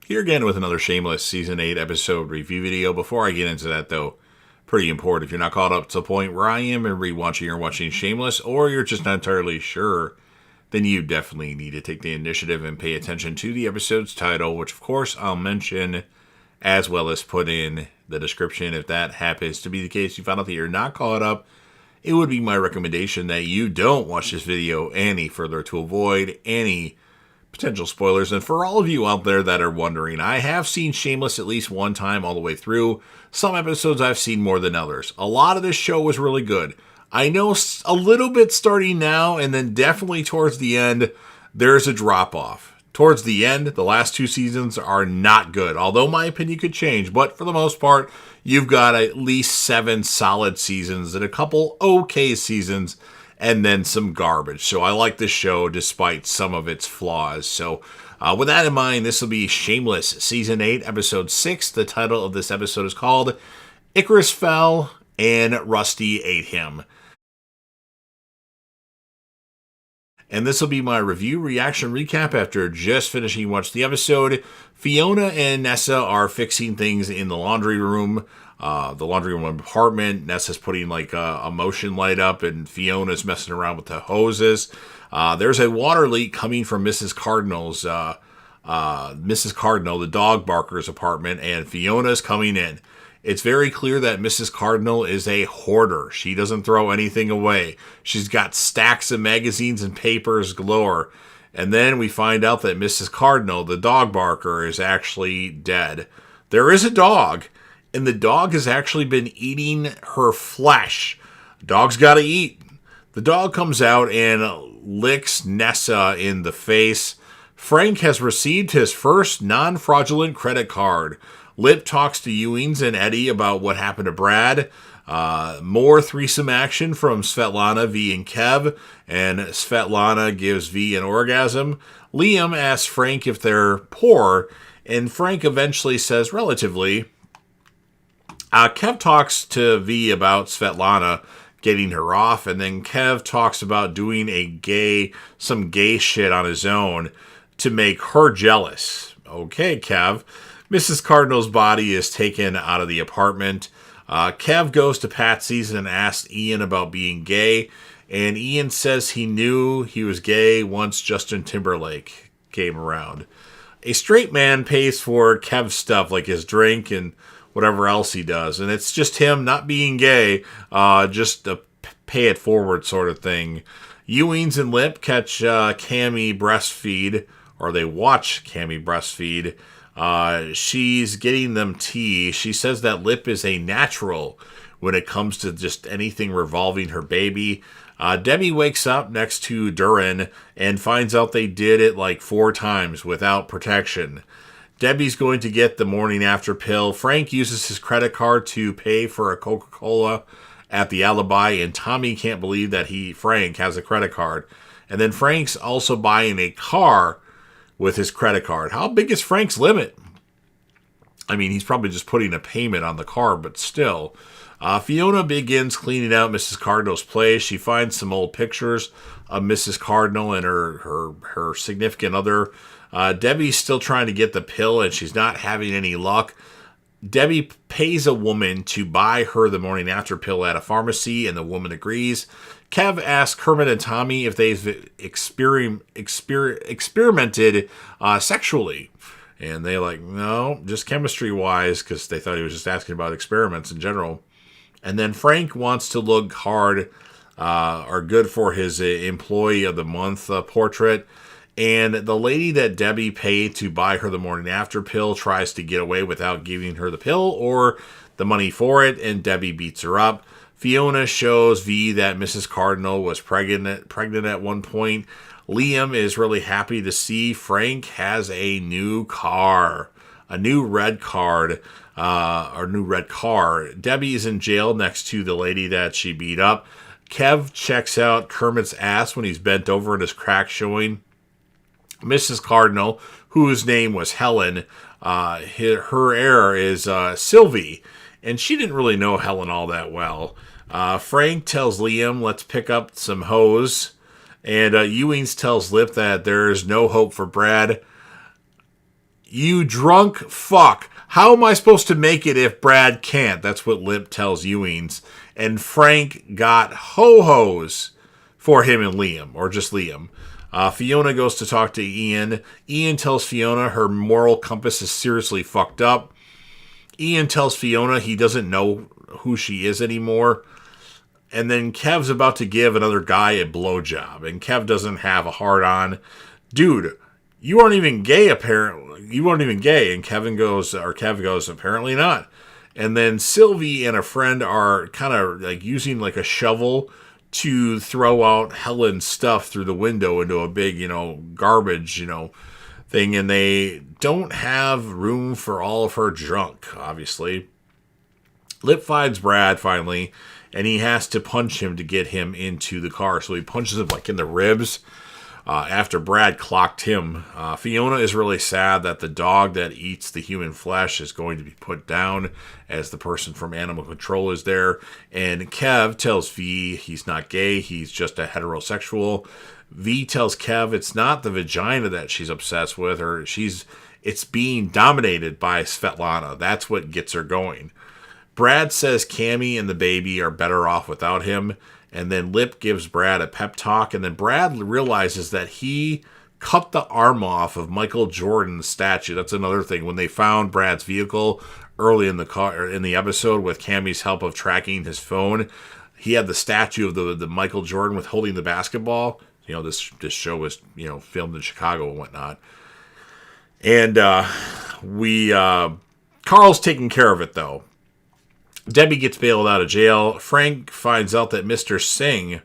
Here again with another Shameless Season 8 episode review video. Before I get into that, though, pretty important. If you're not caught up to the point where I am and rewatching or watching Shameless, or you're just not entirely sure, then you definitely need to take the initiative and pay attention to the episode's title, which of course I'll mention, as well as put in the description. If that happens to be the case, you found out that you're not caught up, it would be my recommendation that you don't watch this video any further to avoid any potential spoilers. And for all of you out there that are wondering, I have seen Shameless at least one time all the way through. Some episodes I've seen more than others. A lot of this show was really good. I know a little bit starting now, and then definitely towards the end, there's a drop-off. Towards the end, the last two seasons are not good, although my opinion could change. But for the most part, you've got at least 7 solid seasons and a couple okay seasons, and then some garbage. So I like this show despite some of its flaws. So with that in mind, this will be Shameless Season 8, Episode 6. The title of this episode is called Icarus Fell and Rusty Ate Him. And this will be my review, reaction, recap after just finishing watching the episode. Fiona and Nessa are fixing things in the laundry room apartment. Nessa's putting like a motion light up, and Fiona's messing around with the hoses. There's a water leak coming from Mrs. Cardinal, the dog barker's apartment, and Fiona's coming in. It's very clear that Mrs. Cardinal is a hoarder. She doesn't throw anything away. She's got stacks of magazines and papers galore. And then we find out that Mrs. Cardinal, the dog barker, is actually dead. There is a dog, and the dog has actually been eating her flesh. Dog's got to eat. The dog comes out and licks Nessa in the face. Frank has received his first non-fraudulent credit card. Lip talks to Ewings and Eddie about what happened to Brad. More threesome action from Svetlana, V, and Kev. And Svetlana gives V an orgasm. Liam asks Frank if they're poor. And Frank eventually says relatively. Kev talks to V about Svetlana getting her off. And then Kev talks about doing some gay shit on his own to make her jealous. Okay, Kev. Mrs. Cardinal's body is taken out of the apartment. Kev goes to Patsy's and asks Ian about being gay. And Ian says he knew he was gay once Justin Timberlake came around. A straight man pays for Kev's stuff like his drink and whatever else he does. And it's just him not being gay, just a pay it forward sort of thing. Ewings and Lip catch Cammy breastfeed, or they watch Cammy breastfeed. She's getting them tea. She says that Lip is a natural when it comes to just anything revolving her baby. Debbie wakes up next to Duran and finds out they did it like 4 times without protection. Debbie's going to get the morning after pill. Frank uses his credit card to pay for a Coca-Cola at the Alibi, and Tommy can't believe that Frank has a credit card. And then Frank's also buying a car with his credit card. How big is Frank's limit? I mean, he's probably just putting a payment on the car, but still. Fiona begins cleaning out Mrs. Cardinal's place. She finds some old pictures of Mrs. Cardinal and her significant other. Debbie's still trying to get the pill, and she's not having any luck. Debbie pays a woman to buy her the morning after pill at a pharmacy, and the woman agrees. Kev asks Kermit and Tommy if they've experimented sexually. And they're like, no, just chemistry-wise, because they thought he was just asking about experiments in general. And then Frank wants to look hard or good for his Employee of the Month portrait. And the lady that Debbie paid to buy her the morning after pill tries to get away without giving her the pill or the money for it, and Debbie beats her up. Fiona shows V that Mrs. Cardinal was pregnant at one point. Liam is really happy to see Frank has a new car, a new red car. Debbie is in jail next to the lady that she beat up. Kev checks out Kermit's ass when he's bent over and his crack showing. Mrs. Cardinal, whose name was Helen, her heir is Sylvie, and she didn't really know Helen all that well. Frank tells Liam, let's pick up some hoes. And Ewings tells Lip that there's no hope for Brad. You drunk fuck. How am I supposed to make it if Brad can't? That's what Lip tells Ewings. And Frank got ho-hos for him and Liam, or just Liam. Fiona goes to talk to Ian. Ian tells Fiona her moral compass is seriously fucked up. Ian tells Fiona he doesn't know who she is anymore. And then Kev's about to give another guy a blowjob. And Kev doesn't have a hard-on. Dude, you aren't even gay, apparently. You weren't even gay. And Kev goes, apparently not. And then Sylvie and a friend are kind of like using like a shovel to throw out Helen's stuff through the window into a big, garbage, thing. And they don't have room for all of her junk, obviously. Lip finds Brad finally, and he has to punch him to get him into the car. So he punches him like in the ribs after Brad clocked him. Fiona is really sad that the dog that eats the human flesh is going to be put down as the person from Animal Control is there. And Kev tells V he's not gay, he's just a heterosexual. V tells Kev it's not the vagina that she's obsessed with, or it's being dominated by Svetlana. That's what gets her going. Brad says Cammy and the baby are better off without him. And then Lip gives Brad a pep talk. And then Brad realizes that he cut the arm off of Michael Jordan's statue. That's another thing. When they found Brad's vehicle early in the episode with Cammy's help of tracking his phone, he had the statue of the Michael Jordan with holding the basketball. This show was, filmed in Chicago and whatnot. And Carl's taking care of it, though. Debbie gets bailed out of jail. Frank finds out that Mr. Singh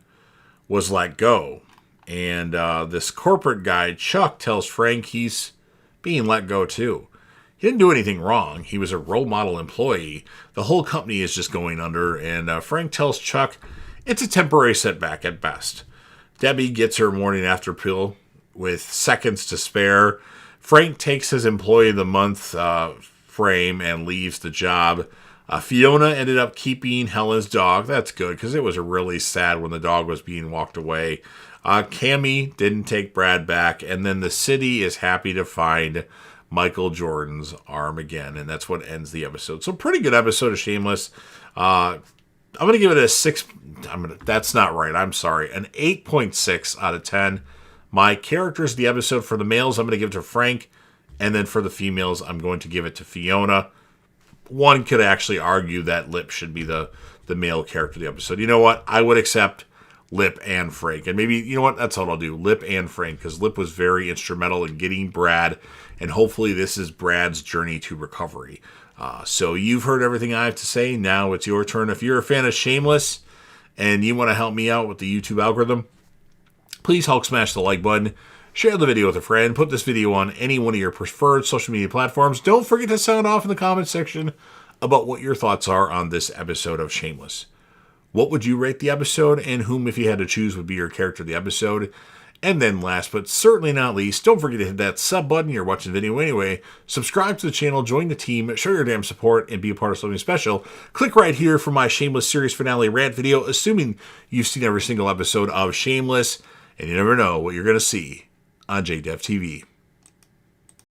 was let go. And this corporate guy, Chuck, tells Frank he's being let go too. He didn't do anything wrong. He was a role model employee. The whole company is just going under. And Frank tells Chuck it's a temporary setback at best. Debbie gets her morning after pill with seconds to spare. Frank takes his employee of the month frame and leaves the job. Fiona ended up keeping Helen's dog. That's good, because it was really sad when the dog was being walked away. Cammy didn't take Brad back, and then the city is happy to find Michael Jordan's arm again, and that's what ends the episode. So pretty good episode of Shameless. I'm going to give it a 6. That's not right. I'm sorry. An 8.6 out of 10. My characters of the episode, for the males, I'm going to give it to Frank, and then for the females, I'm going to give it to Fiona. One could actually argue that Lip should be the male character of the episode. You know what? I would accept Lip and Frank. And maybe, you know what? That's what I'll do. Lip and Frank. Because Lip was very instrumental in getting Brad. And hopefully this is Brad's journey to recovery. So you've heard everything I have to say. Now it's your turn. If you're a fan of Shameless and you want to help me out with the YouTube algorithm, please Hulk smash the like button. Share the video with a friend. Put this video on any one of your preferred social media platforms. Don't forget to sound off in the comments section about what your thoughts are on this episode of Shameless. What would you rate the episode, and whom, if you had to choose, would be your character of the episode? And then last but certainly not least, don't forget to hit that sub button. You're watching the video anyway. Subscribe to the channel, join the team, show your damn support, and be a part of something special. Click right here for my Shameless series finale rant video, assuming you've seen every single episode of Shameless, and you never know what you're going to see on JDev TV.